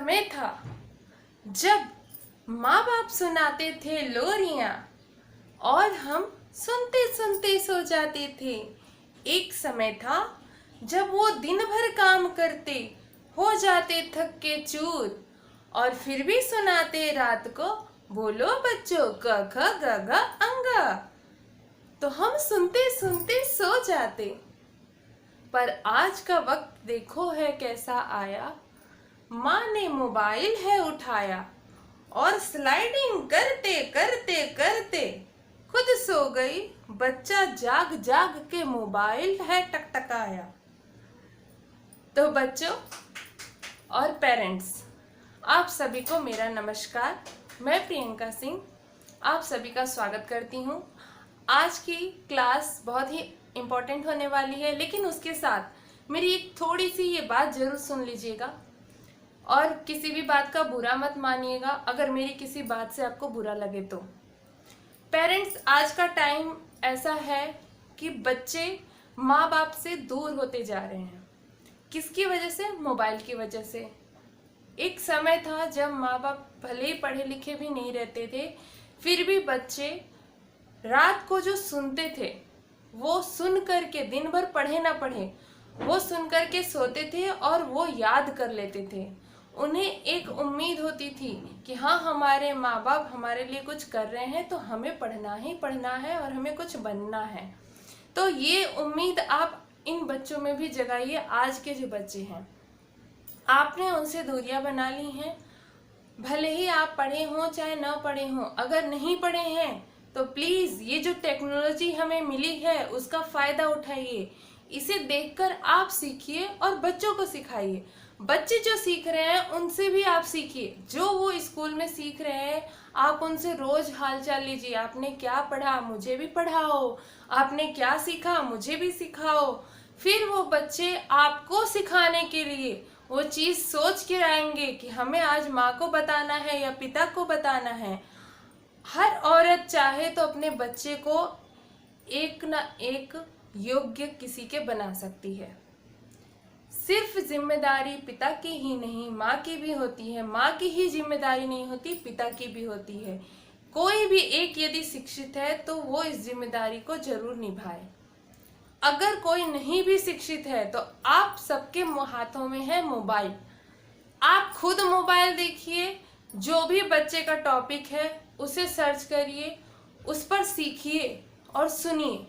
समय था जब माँ बाप सुनाते थे लोरियां और हम सुनते सुनते सो जाते थे। एक समय था जब वो दिन भर काम करते हो जाते थक के चूर और फिर भी सुनाते रात को, बोलो बच्चों क ख ग घ अंगा। तो हम सुनते सुनते सो जाते। पर आज का वक्त देखो है कैसा आया, माँ ने मोबाइल है उठाया और स्लाइडिंग करते करते करते खुद सो गई। बच्चा जाग जाग के मोबाइल है टकटकाया। तो बच्चों और पेरेंट्स, आप सभी को मेरा नमस्कार। मैं प्रियंका सिंह आप सभी का स्वागत करती हूँ। आज की क्लास बहुत ही इम्पोर्टेंट होने वाली है, लेकिन उसके साथ मेरी एक थोड़ी सी ये बात ज़रूर सुन लीजिएगा और किसी भी बात का बुरा मत मानिएगा अगर मेरी किसी बात से आपको बुरा लगे तो। पेरेंट्स, आज का टाइम ऐसा है कि बच्चे माँ बाप से दूर होते जा रहे हैं। किसकी वजह से? मोबाइल की वजह से। एक समय था जब माँ बाप भले ही पढ़े लिखे भी नहीं रहते थे, फिर भी बच्चे रात को जो सुनते थे वो सुन करके, दिन भर पढ़े ना पढ़े, वो सुन करके सोते थे और वो याद कर लेते थे। उन्हें एक उम्मीद होती थी कि हाँ, हमारे माँ बाप हमारे लिए कुछ कर रहे हैं तो हमें पढ़ना ही पढ़ना है और हमें कुछ बनना है। तो ये उम्मीद आप इन बच्चों में भी जगाइए। आज के जो बच्चे हैं, आपने उनसे दूरियां बना ली हैं। भले ही आप पढ़े हों चाहे ना पढ़े हों, अगर नहीं पढ़े हैं तो प्लीज़ ये जो टेक्नोलॉजी हमें मिली है उसका फ़ायदा उठाइए। इसे देखकर आप सीखिए और बच्चों को सिखाइए। बच्चे जो सीख रहे हैं उनसे भी आप सीखिए। जो वो स्कूल में सीख रहे हैं आप उनसे रोज हालचाल लीजिए। आपने क्या पढ़ा मुझे भी पढ़ाओ, आपने क्या सीखा मुझे भी सिखाओ। फिर वो बच्चे आपको सिखाने के लिए वो चीज़ सोच के आएंगे कि हमें आज माँ को बताना है या पिता को बताना है। हर औरत चाहे तो अपने बच्चे को एक ना एक योग्य किसी के बना सकती है। सिर्फ जिम्मेदारी पिता की ही नहीं, माँ की भी होती है। माँ की ही जिम्मेदारी नहीं होती, पिता की भी होती है। कोई भी एक यदि शिक्षित है तो वो इस जिम्मेदारी को जरूर निभाए। अगर कोई नहीं भी शिक्षित है तो आप सबके हाथों में है मोबाइल। आप खुद मोबाइल देखिए, जो भी बच्चे का टॉपिक है उसे सर्च करिए, उस पर सीखिए और सुनिए।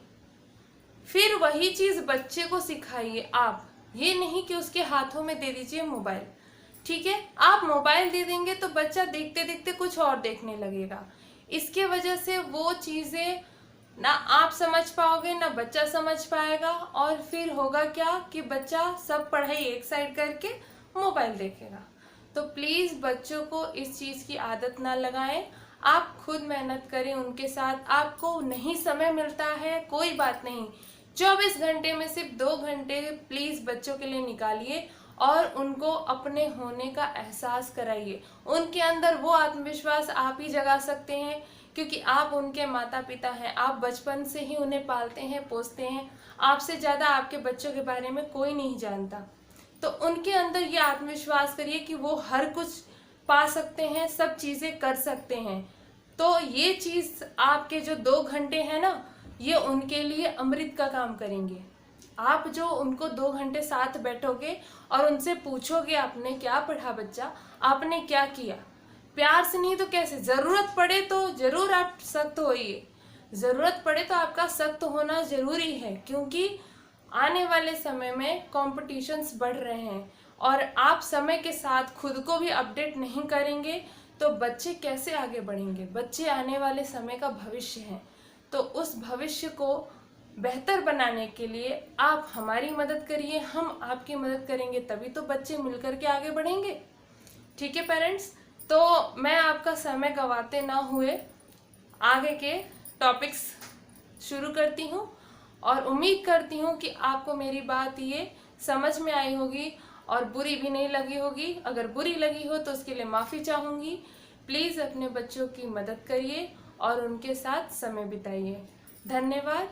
फिर वही चीज़ बच्चे को सिखाइए आप। ये नहीं कि उसके हाथों में दे दीजिए मोबाइल। ठीक है, आप मोबाइल दे देंगे तो बच्चा देखते देखते कुछ और देखने लगेगा। इसके वजह से वो चीज़ें ना आप समझ पाओगे ना बच्चा समझ पाएगा, और फिर होगा क्या कि बच्चा सब पढ़ाई एक साइड करके मोबाइल देखेगा। तो प्लीज़ बच्चों को इस चीज़ की आदत ना लगाएं। आप खुद मेहनत करें उनके साथ। आपको नहीं समय मिलता है, कोई बात नहीं, 24 घंटे में सिर्फ 2 घंटे प्लीज़ बच्चों के लिए निकालिए और उनको अपने होने का एहसास कराइए। उनके अंदर वो आत्मविश्वास आप ही जगा सकते हैं, क्योंकि आप उनके माता पिता हैं। आप बचपन से ही उन्हें पालते हैं, पोसते हैं। आपसे ज़्यादा आपके बच्चों के बारे में कोई नहीं जानता। तो उनके अंदर ये आत्मविश्वास करिए कि वो हर कुछ पा सकते हैं, सब चीज़ें कर सकते हैं। तो ये चीज़ आपके जो 2 घंटे हैं ना, ये उनके लिए अमृत का काम करेंगे। आप जो उनको 2 घंटे साथ बैठोगे और उनसे पूछोगे आपने क्या पढ़ा बच्चा, आपने क्या किया, प्यार से नहीं तो कैसे। ज़रूरत पड़े तो ज़रूर आप सख्त होइए, ज़रूरत पड़े तो आपका सख्त होना ज़रूरी है, क्योंकि आने वाले समय में कॉम्पिटिशन्स बढ़ रहे हैं और आप समय के साथ खुद को भी अपडेट नहीं करेंगे तो बच्चे कैसे आगे बढ़ेंगे। बच्चे आने वाले समय का भविष्य हैं। तो उस भविष्य को बेहतर बनाने के लिए आप हमारी मदद करिए, हम आपकी मदद करेंगे, तभी तो बच्चे मिलकर के आगे बढ़ेंगे। ठीक है पेरेंट्स, तो मैं आपका समय गंवाते ना हुए आगे के टॉपिक्स शुरू करती हूँ और उम्मीद करती हूँ कि आपको मेरी बात ये समझ में आई होगी और बुरी भी नहीं लगी होगी। अगर बुरी लगी हो तो उसके लिए माफ़ी चाहूँगी। प्लीज़ अपने बच्चों की मदद करिए और उनके साथ समय बिताइए। धन्यवाद।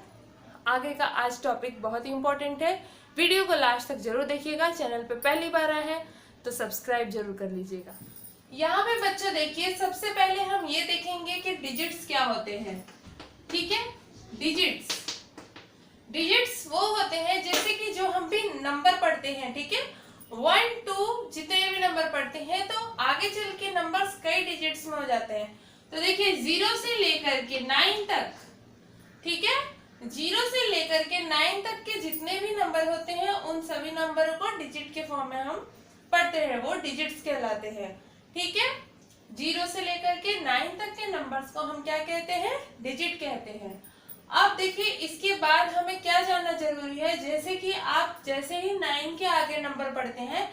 आगे का आज टॉपिक बहुत ही इम्पोर्टेंट है। वीडियो को लास्ट तक जरूर देखिएगा। चैनल पे पहली बार आए हैं तो सब्सक्राइब जरूर कर लीजिएगा। यहाँ पे बच्चों देखिए, सबसे पहले हम ये देखेंगे कि डिजिट्स क्या होते हैं। ठीक है, डिजिट्स वो होते हैं जैसे कि जो हम भी नंबर पढ़ते हैं। ठीक है, 1 2 जितने भी नंबर पढ़ते हैं तो आगे चल के नंबर्स कई डिजिट्स में हो जाते हैं। तो देखिए 0 से लेकर के 9 तक, ठीक है, 0 से लेकर के 9 तक के जितने भी नंबर होते हैं उन सभी नंबरों को डिजिट के फॉर्म में हम पढ़ते हैं, वो डिजिट्स कहलाते हैं। ठीक है, 0 से लेकर के 9 तक के नंबर्स को हम क्या कहते हैं, डिजिट कहते हैं। अब देखिए इसके बाद हमें क्या जानना जरूरी है, जैसे कि आप जैसे ही 9 के आगे नंबर पढ़ते हैं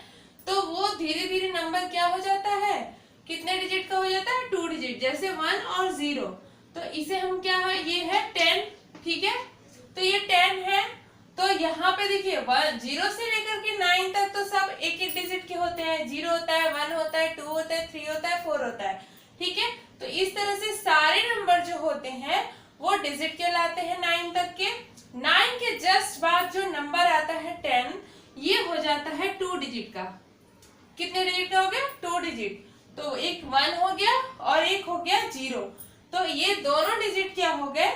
तो वो धीरे धीरे नंबर क्या हो जाता है, कितने डिजिट का हो जाता है, 2 डिजिट, जैसे 1 और 0। तो इसे हम क्या है, ये है 10। ठीक है, तो ये 10 है। तो यहाँ पे देखिए 0 से लेकर के 9 तक तो सब एक एक डिजिट के होते हैं। 0 होता है, 1 होता है, 2 होता है, 3 होता है, 4 होता है। ठीक है, तो इस तरह से सारे नंबर जो होते हैं वो डिजिट कहलाते हैं 9 तक के। 9 के जस्ट बाद जो नंबर आता है 10, ये हो जाता है 2 डिजिट का। कितने डिजिट का हो गया, 2 डिजिट। तो एक 1 हो गया और एक हो गया 0। तो ये दोनों डिजिट क्या हो गए,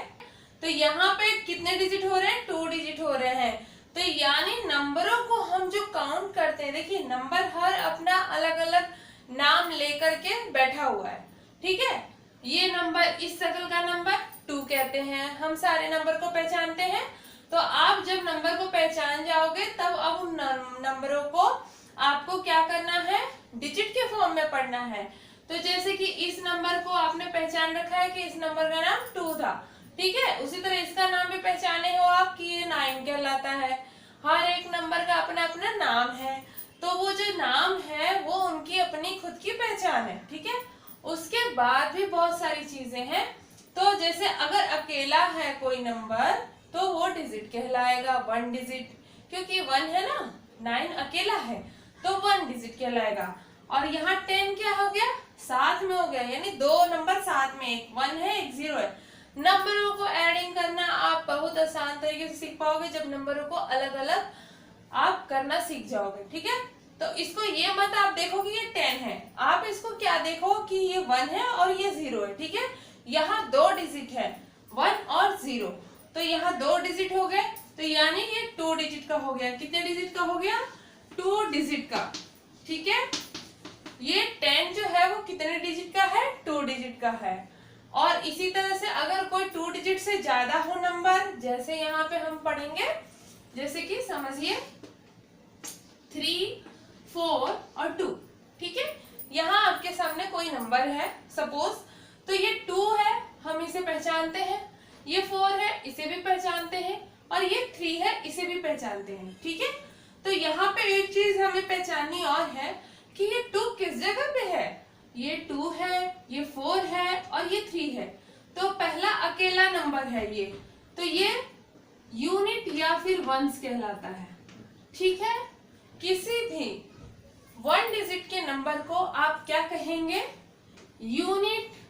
तो यहाँ पे कितने डिजिट हो रहे हैं, 2 डिजिट हो रहे हैं। तो यानी नंबरों को हम जो काउंट करते हैं, देखिए नंबर हर अपना अलग अलग नाम लेकर के बैठा हुआ है। ठीक है, ये नंबर इस शक्ल का नंबर 2 कहते हैं, हम सारे नंबर को पहचानते हैं। तो आप जब नंबर को पहचान जाओगे तब अब उन नंबरों को आपको क्या करना है, डिजिट के फॉर्म में पढ़ना है। तो जैसे कि इस नंबर को आपने पहचान रखा है कि इस नंबर का नाम 2 था। ठीक है, उसी तरह इसका नाम भी पहचाने हो आप कि ये 9 कहलाता है। हर एक नंबर का अपना अपना नाम है, तो वो जो नाम है वो उनकी अपनी खुद की पहचान है। ठीक है, उसके बाद भी बहुत सारी चीजें हैं। तो जैसे अगर अकेला है कोई नंबर तो वो डिजिट कहलाएगा, 1 डिजिट, क्योंकि 1 है ना, 9 अकेला है तो 1 डिजिट कहलाएगा। और यहाँ 10 क्या हो गया, साथ में हो गया, यानी 2 नंबर साथ में, एक 1 है एक 0 है। नंबरों को एडिंग करना आप बहुत आसान तरीके से सीख पाओगे जब नंबरों को अलग अलग आप करना सीख जाओगे। ठीक है, तो इसको ये मत आप देखो कि ये 10 है, आप इसको क्या देखो कि ये 1 है और ये 0 है। ठीक है, यहाँ 2 डिजिट है, 1 और 0, तो यहाँ 2 डिजिट हो गए, तो यानी ये 2 डिजिट का हो गया। कितने डिजिट का हो गया, 2 डिजिट का। ठीक है, ये 10 जो है वो कितने डिजिट का है, 2 डिजिट का है। और इसी तरह से अगर कोई 2 डिजिट से ज्यादा हो नंबर, जैसे यहाँ पे हम पढ़ेंगे, जैसे कि समझिए 3 4 और 2। ठीक है, यहाँ आपके सामने कोई नंबर है सपोज, तो ये 2 है, हम इसे पहचानते हैं, ये 4 है, इसे भी पहचानते हैं, और ये 3 है, इसे भी पहचानते हैं। ठीक है, तो यहाँ पे एक चीज हमें पहचाननी और है कि ये 2 किस जगह पे है, ये 2 है, ये 4 है और ये 3 है। तो पहला अकेला नंबर है ये, तो ये यूनिट या फिर वंस कहलाता है। ठीक है, किसी भी 1 डिजिट के नंबर को आप क्या कहेंगे, यूनिट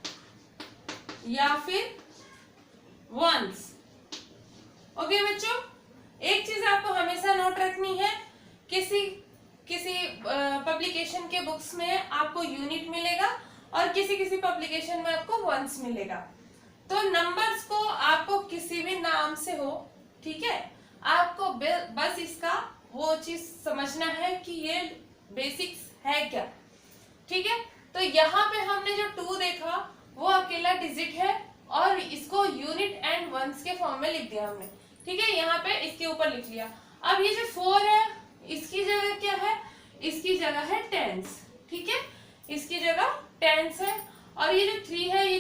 या फिर वंस। ओके बच्चों, एक चीज आपको हमेशा नोट रखनी है, किसी पब्लिकेशन के बुक्स में आपको यूनिट मिलेगा और किसी किसी पब्लिकेशन में आपको वंस मिलेगा। तो नंबर्स को आपको किसी भी नाम से हो, ठीक है, आपको बस इसका वो चीज समझना है कि ये बेसिक्स है क्या। ठीक है, तो यहाँ पे हमने जो 2 देखा वो अकेला डिजिट है और इसको यूनिट एंड वंस के फॉर्म में लिख दिया हमने। ठीक है, यहाँ पे इसके ऊपर लिख लिया। अब ये जो 4 है इसकी जगह क्या है, इसकी जगह है टेंस। ठीक है, इसकी जगह टेंस है। और ये जो 3 है ये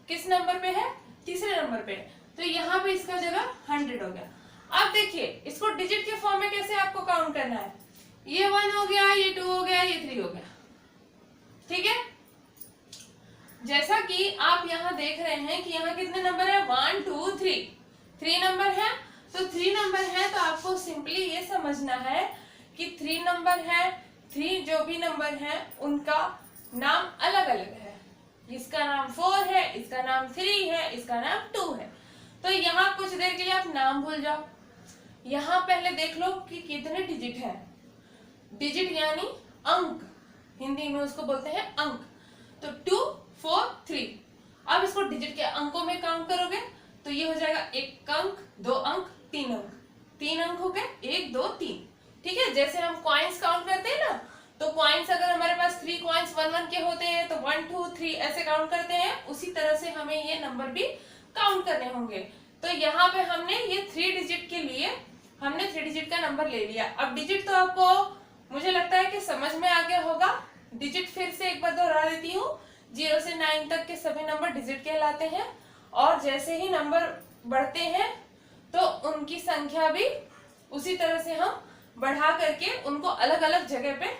किस नंबर पे है, तीसरे नंबर पे, तो यहाँ पे इसका जगह 100 हो गया। अब देखिए इसको डिजिट के फॉर्म में कैसे आपको काउंट करना है, ये 1 हो गया, ये 2 हो गया, ये 3 हो गया। ठीक है, जैसा कि आप यहाँ देख रहे हैं कि यहाँ कितने नंबर है, 1 2 3, 3 नंबर है। तो 3 नंबर है तो आपको सिंपली ये समझना है कि 3 नंबर है, 3 जो भी नंबर है उनका नाम अलग अलग है। इसका नाम 4 है, इसका नाम 3 है, इसका नाम 2 है। तो यहाँ कुछ देर के लिए आप नाम भूल जाओ, यहाँ पहले देख लो कि कितने डिजिट है। डिजिट यानी अंक, हिंदी में उसको बोलते हैं अंक। तो 2 4 3। अब इसको डिजिट के अंकों में काउंट करोगे तो ये हो जाएगा 1 अंक, 2 अंक, 3 अंक। 3 अंक हो गए, 1 2 3। ठीक है, जैसे हम कॉइन्स काउंट करते हैं ना, तो कॉइन्स अगर हमारे पास 3 कॉइन्स 1 1 के होते हैं तो 1 2 3 ऐसे काउंट करते हैं, उसी तरह से हमें ये नंबर भी काउंट करने होंगे। तो यहाँ पे हमने ये 3 डिजिट के लिए हमने 3 डिजिट का नंबर ले लिया। अब डिजिट तो आपको मुझे लगता है कि समझ में आ गया होगा। डिजिट फिर से एक बार दोहरा देती हूँ, 0 से 9 तक के सभी नंबर डिजिट कहलाते हैं, और जैसे ही नंबर बढ़ते हैं तो उनकी संख्या भी उसी तरह से हम बढ़ा करके उनको अलग अलग जगह पे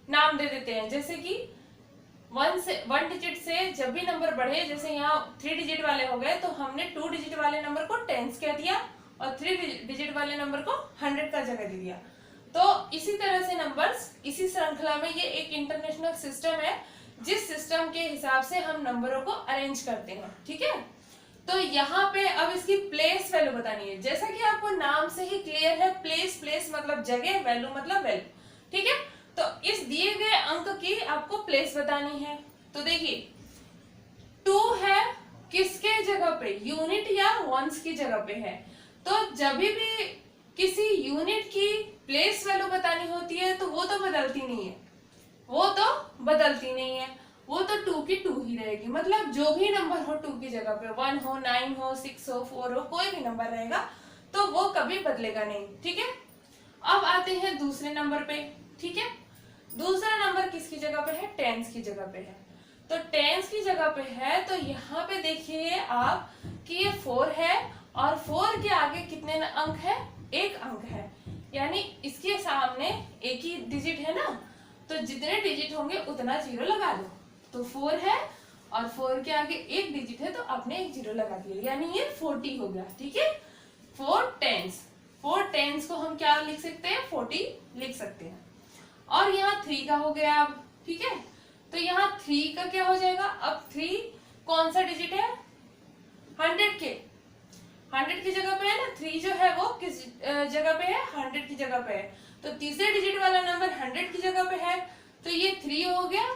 नाम दे देते हैं। जैसे कि 1 डिजिट से जब भी नंबर बढ़े, जैसे यहाँ 3 डिजिट वाले हो गए तो हमने 2 डिजिट वाले नंबर को टेंस कह दिया और 3 डिजिट वाले नंबर को 100 का जगह दे दिया। तो इसी तरह से नंबर्स इसी श्रृंखला में, ये एक इंटरनेशनल सिस्टम है जिस सिस्टम के हिसाब से हम नंबरों को अरेंज करते हैं। ठीक है, तो यहाँ पे अब इसकी प्लेस वैल्यू बतानी है। जैसा कि आपको नाम से ही क्लियर है, प्लेस, प्लेस मतलब जगह, वैल्यू मतलब वैल्यू। ठीक है, तो इस दिए गए अंक की आपको प्लेस बतानी है। तो देखिए 2 है किसके जगह पे, यूनिट या वंस की जगह पे है। तो जब भी किसी यूनिट की प्लेस वैल्यू बतानी होती है तो वो तो बदलती नहीं है, वो तो 2 की 2 ही रहेगी। मतलब जो भी नंबर हो 2 की जगह पे, 1 हो, 9 हो, 6 हो, 4 हो, कोई भी नंबर रहेगा तो वो कभी बदलेगा नहीं। ठीक है, अब आते हैं दूसरे नंबर पे। ठीक है, दूसरा नंबर किसकी जगह पे है, टेंस की जगह पे है। तो टेंस की जगह पे है तो यहाँ पे देखिए आप कि ये 4 है और 4 के आगे कितने अंक है, 1 अंक है, यानी इसके सामने एक ही डिजिट है ना, तो जितने डिजिट होंगे उतना 0 लगा दो। तो 4 है और 4 के आगे 1 डिजिट है तो आपने 1 0 लगा दिया, यानी ये 40 हो गया। ठीक है, 4 टेंस को हम क्या लिख सकते हैं, 40 लिख सकते हैं। और यहाँ 3 का हो गया अब। ठीक है, तो यहाँ 3 का क्या हो जाएगा, अब 3 कौन सा डिजिट है, 100 की जगह पे है ना, 3 जो है वो किस जगह पे है, 100 की जगह पे है। तो तीसरे डिजिट वाला नंबर 100 की जगह पे है, तो ये 3 हो गया।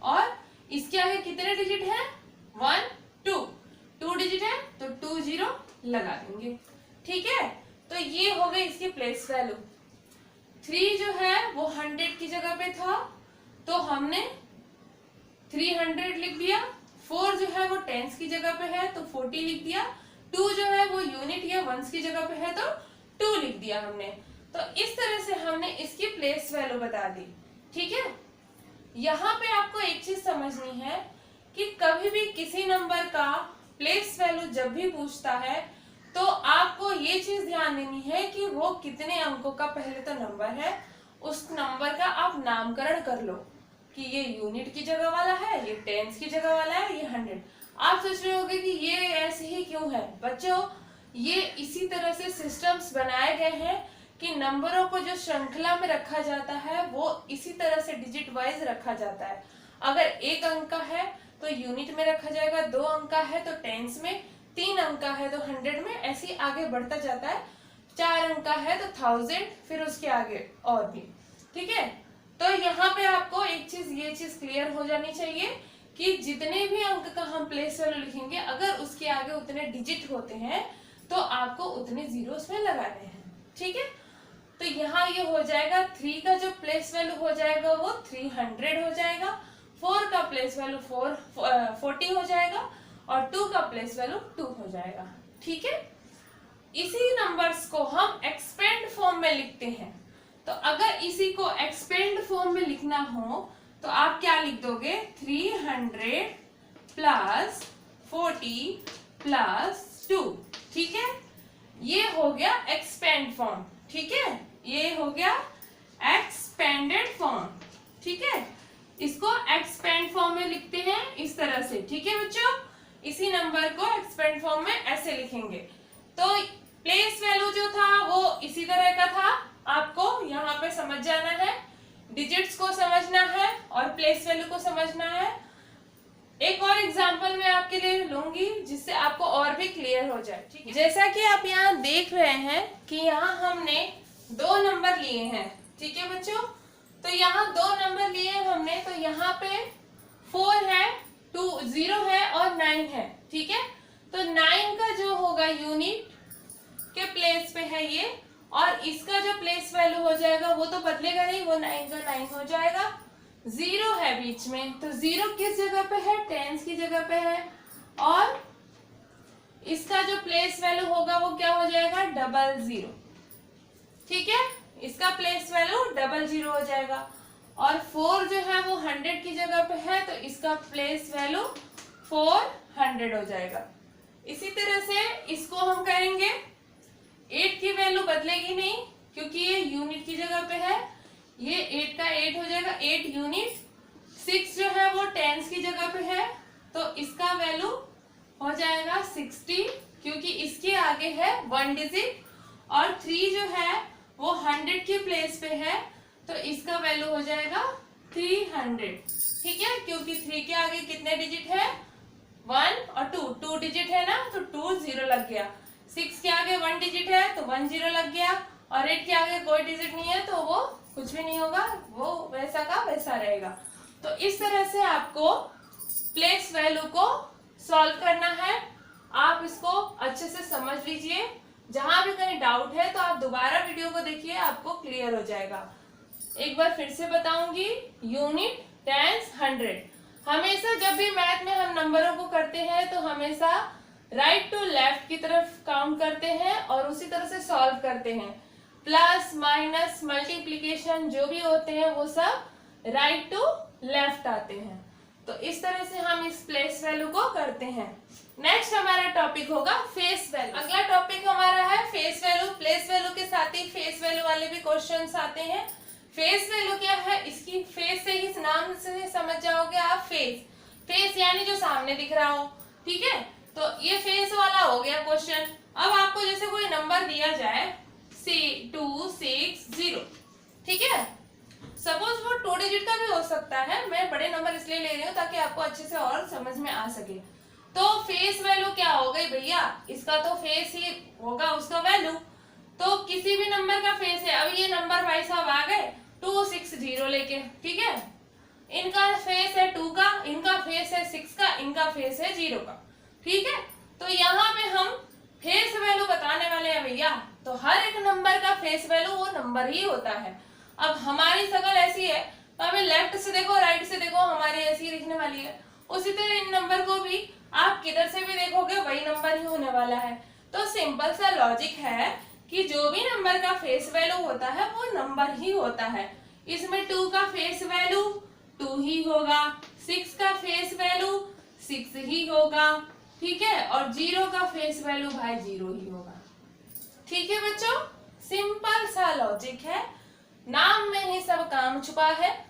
और इसके आगे कितने डिजिट है, 1 2 डिजिट है तो 2 0 लगा देंगे। ठीक है, तो ये हो गई इसकी प्लेस वैल्यू। 3 जो है वो 100 की जगह पे था तो हमने 300 लिख दिया। 4 जो है वो टेंस की जगह पे है तो 40 लिख दिया। 2 जो है वो यूनिट या वंस की जगह पे है तो 2 लिख दिया हमने। तो इस तरह से हमने इसकी प्लेस वैल्यू बता दी। ठीक है, यहाँ पे आपको एक चीज समझनी है कि कभी भी किसी नंबर का प्लेस वैल्यू जब भी पूछता है तो आपको ये चीज ध्यान देनी है कि वो कितने अंकों का पहले तो नंबर है, उस नंबर का आप नामकरण कर लो कि ये यूनिट की जगह वाला है, ये टेंस की जगह वाला है, ये 100। आप सोच रहे होंगे कि ये ऐसे ही क्यों है। बच्चों, ये इसी तरह से सिस्टम्स बनाए गए हैं कि नंबरों को जो श्रृंखला में रखा जाता है वो इसी तरह से डिजिट वाइज रखा जाता है। अगर 1 अंक का है तो यूनिट में रखा जाएगा, 2 अंक का है तो टेंस में, 3 अंक का है तो 100 में, ऐसे ही आगे बढ़ता जाता है। 4 अंक का है तो 1000, फिर उसके आगे और भी। ठीक है, तो यहाँ पे आपको एक चीज, ये चीज क्लियर हो जानी चाहिए कि जितने भी अंक का हम प्लेस वैल्यू लिखेंगे अगर उसके आगे उतने डिजिट होते हैं तो आपको उतने जीरो उसमें लगाने हैं। ठीक है, तो यहाँ ये हो जाएगा 3 का जो प्लेस वैल्यू हो जाएगा वो 300 हो जाएगा, 4 का प्लेस वैल्यू 40 हो जाएगा और 2 का प्लेस वैल्यू 2 हो जाएगा। ठीक है, इसी नंबर्स को हम एक्सपेंड फॉर्म में लिखते हैं। तो अगर इसी को एक्सपेंड फॉर्म में लिखना हो तो आप क्या लिख दोगे, 300 प्लस 40 प्लस 2। ठीक है, ये हो गया एक्सपेंड फॉर्म। ठीक है, ये हो गया एक्सपेंडेड फॉर्म। ठीक है, इसको एक्सपेंड फॉर्म में लिखते हैं इस तरह से। ठीक है बच्चों, इसी नंबर को एक्सपेंड फॉर्म में ऐसे लिखेंगे। तो प्लेस वैल्यू जो था वो इसी तरह का था, आपको यहाँ पे समझ जाना है, डिजिट्स को समझना है और प्लेस वैल्यू को समझना है। एक और एग्जांपल मैं आपके लिए लूंगी जिससे आपको और भी क्लियर हो जाए। ठीक है, जैसा कि आप यहाँ देख रहे हैं कि यहाँ हमने 2 नंबर लिए हैं। ठीक है बच्चों, तो यहाँ 2 नंबर लिए हमने, तो यहाँ पे 4 है, 2 0 है और 9 है, ठीक है। तो 9 का जो होगा यूनिट के प्लेस पे है ये, और इसका जो प्लेस वैल्यू हो जाएगा वो तो बदलेगा नहीं, वो 9 का 9 हो जाएगा। 0 है बीच में, तो 0 किस जगह पे है, टेंस की जगह पे है, और इसका जो प्लेस वैल्यू होगा वो क्या हो जाएगा, 00, ठीक है। इसका प्लेस वैल्यू 00 हो जाएगा। और 4 जो है वो 100 की जगह पे है, तो इसका प्लेस वैल्यू 400 हो जाएगा। इसी तरह से इसको हम करेंगे, 8 की वैल्यू बदलेगी नहीं क्योंकि ये यूनिट की जगह पे है, ये 8 का 8 हो जाएगा, 8 यूनिट। 6 जो है वो टेंस की जगह पे है, तो इसका वैल्यू हो जाएगा 60 क्योंकि इसके आगे है 1 डिजिट। और 3 जो है वो 100 के प्लेस पे है, तो इसका वैल्यू हो जाएगा 300, ठीक है, क्योंकि 3 के आगे कितने डिजिट है, 1 और 2 डिजिट है ना, तो 2 0 लग गया। 6 के आगे 1 डिजिट है तो 1 0 लग गया, और 8 के आगे कोई डिजिट नहीं है तो वो कुछ भी नहीं होगा, वो वैसा का वैसा रहेगा। तो इस तरह से आपको प्लेस वैल्यू को सॉल्व करना है। आप इसको अच्छे से समझ लीजिए, जहां भी कहीं डाउट है तो आप दोबारा वीडियो को देखिए, आपको क्लियर हो जाएगा। एक बार फिर से बताऊंगी, यूनिट, टेंस, 100। हमेशा जब भी मैथ में हम नंबरों को करते हैं तो हमेशा राइट टू लेफ्ट की तरफ काउंट करते हैं और उसी तरह से सॉल्व करते हैं। प्लस माइनस मल्टीप्लिकेशन जो भी होते हैं वो सब राइट टू लेफ्ट आते हैं। तो इस तरह से हम इस प्लेस वैल्यू को करते हैं। नेक्स्ट हमारा टॉपिक होगा फेस वैल्यू। अगला टॉपिक हमारा है फेस वैल्यू। प्लेस वैल्यू के साथ ही फेस वैल्यू वाले भी क्वेश्चंस आते हैं। फेस वैल्यू क्या है, इसकी फेस से ही नाम से समझ जाओगे आप। फेस यानी जो सामने दिख रहा हो, ठीक है। तो ये फेस वाला हो गया क्वेश्चन। अब आपको जैसे कोई नंबर दिया जाए 260, ठीक है, सपोज वो 2 डिजिट का भी हो सकता है, मैं बड़े नंबर इसलिए ले रही हूँ ताकि आपको अच्छे से और समझ में आ सके। तो फेस वैल्यू क्या हो गई भैया, इसका तो फेस ही होगा उसका वैल्यू। तो किसी भी नंबर का फेस है, अब ये नंबर भाई साहब आ गए 260 लेके, ठीक है, इनका फेस है 2 का, इनका फेस है 6 का, इनका फेस है 0 का, ठीक है। तो यहाँ पे हम फेस वैल्यू बताने वाले हैं भैया, तो हर एक नंबर का फेस वैल्यू वो नंबर ही होता है। अब हमारी शक्ल ऐसी है तो हमें लेफ्ट से देखो राइट से देखो हमारी ऐसी दिखने वाली है, उसी तरह इन नंबर को भी आप किधर से भी देखोगे वही नंबर ही होने वाला है। तो सिंपल सा लॉजिक है कि जो भी नंबर का फेस वैल्यू होता है वो नंबर ही होता है। इसमें 2 का फेस वैल्यू 2 ही होगा, 6 का फेस वैल्यू 6 ही होगा, ठीक है, और 0 का फेस वैल्यू भाई 0 ही होगा, ठीक है बच्चों। सिंपल सा लॉजिक है, नाम में ही सब काम छुपा है।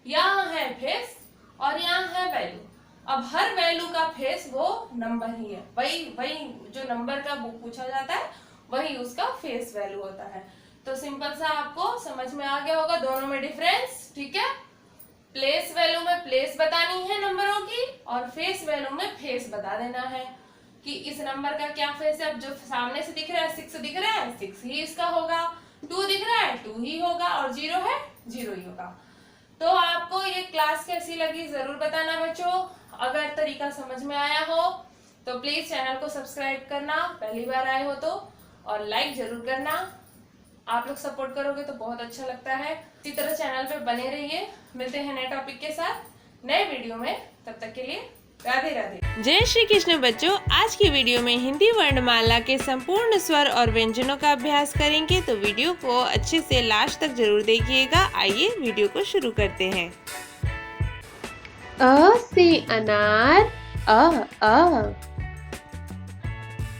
यहाँ है फेस और यहाँ है वैल्यू। अब हर वैल्यू का फेस वो नंबर ही है, वही जो नंबर का बुक पूछा जाता है वही उसका फेस वैल्यू होता है। तो सिंपल सा आपको समझ में आ गया होगा दोनों में डिफरेंस, ठीक है। प्लेस वैल्यू में प्लेस बतानी है नंबरों की, और फेस वैल्यू में फेस बता देना है कि इस नंबर का क्या फेस है। अब जो सामने से दिख रहा है 6 दिख रहा है, 6 ही इसका होगा, 2 दिख रहा है 2 ही होगा, और 0 है 0 ही होगा। तो आपको ये क्लास कैसी लगी जरूर बताना बच्चों। अगर तरीका समझ में आया हो तो प्लीज चैनल को सब्सक्राइब करना, पहली बार आए हो तो, और लाइक जरूर करना। आप लोग सपोर्ट करोगे तो बहुत अच्छा लगता है। इसी तरह चैनल पे बने रहिए। मिलते हैं नए टॉपिक के साथ नए वीडियो में, तब तक के लिए राधे राधे। जय श्री कृष्ण बच्चों, आज की वीडियो में हिंदी वर्णमाला के संपूर्ण स्वर और व्यंजनों का अभ्यास करेंगे, तो वीडियो को अच्छे से लास्ट तक जरूर देखिएगा। आइए वीडियो को शुरू करते हैं। अ से अनार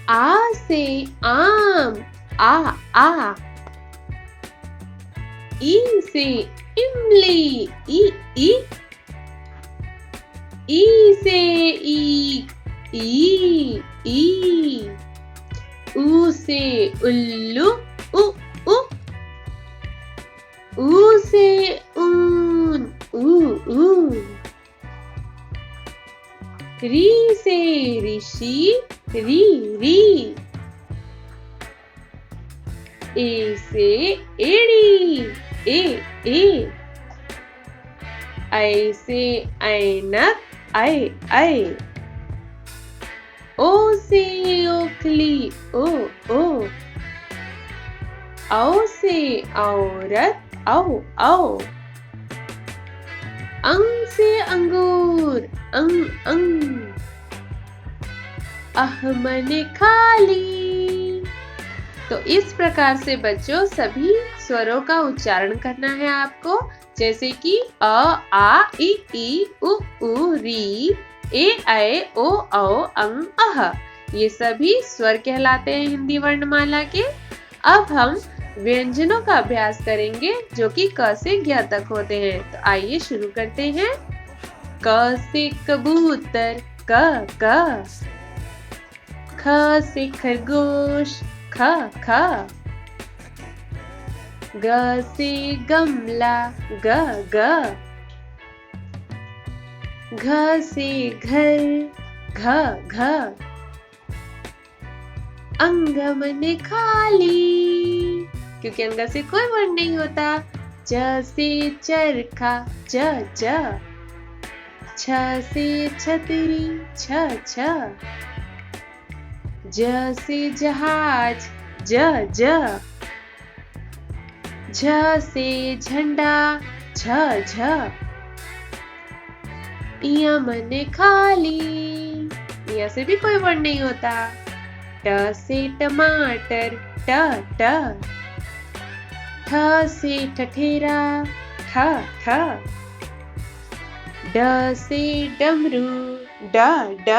आ से आम आ ई से इमली ई से ईख ई ऊ से उल्लू ऊ से ऊन ऊ री से ऋषि री ए से एड़ी ए ऐ से ऐनक ऐ ऐ। ओ से ओखली ओ ओ। औ से औरत औ औ। अंग से अंगूर अंग अंग। मने खाली। तो इस प्रकार से बच्चों सभी स्वरों का उच्चारण करना है आपको, जैसे कि अ आ ई उ री ए ऐ ओ औ अंग अह। ये सभी स्वर कहलाते हैं हिंदी वर्णमाला के। अब हम व्यंजनों का अभ्यास करेंगे जो कि क से ज्ञ तक होते हैं। तो आइए शुरू करते हैं। क से कबूतर क। ख से खरगोश ख ख। ग से गमला ग ग। घ से घर घ घ। अंग मने खाली, क्योंकि अंग से कोई वर्ण नहीं होता। च से चरखा च च। छ से छतरी छ छ। ज से जहाज ज ज। झ से झंडा झ झ। इया मने खाली, इया से भी कोई वर्ण नहीं होता। ट से टमाटर ट ट। ठ से ठठेरा ठ ठ। ड से डमरू ड ड।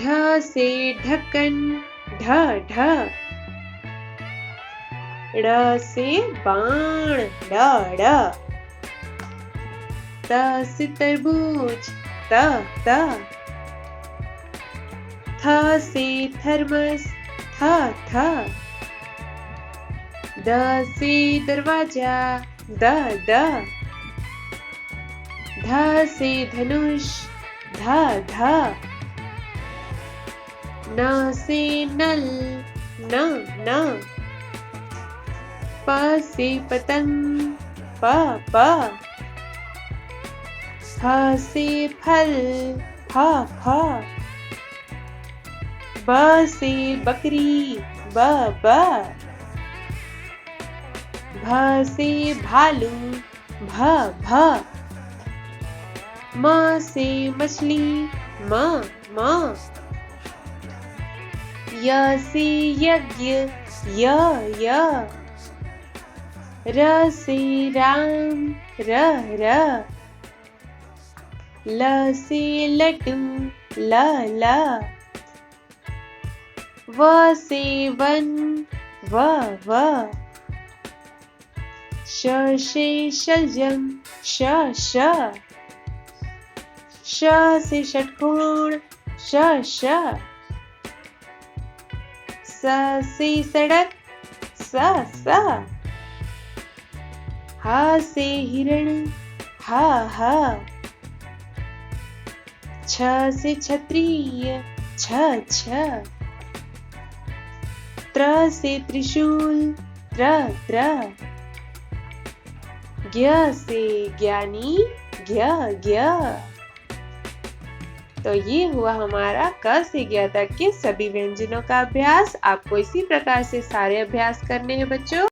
ढ से ढक्कन ढ ढ। ड़ से बाण ड ड। त से तरबूज त त। थ से थर्मस थ थ। द से दरवाजा द द। ध से धनुष ध ध। न से नल न न। प से पतंग प प। फ से फल फ फ। ब से बकरी ब ब। भ से भालू भ भ। म से मछली म म। य से यज्ञ य य। र से राम र र। ल से लड्डू ल ल। व से वन व व। श से शलजम श श। श से षटकोण श श। स से सड़क स स। ह से हिरण ह ह। छ से क्षत्रिय छ छ। त्र से त्रिशूल त्र त्र। ज्ञ से ज्ञानी ज्ञ ज्ञ। तो ये हुआ हमारा क से ज्ञ तक के सभी व्यंजनों का अभ्यास। आपको इसी प्रकार से सारे अभ्यास करने हैं बच्चों।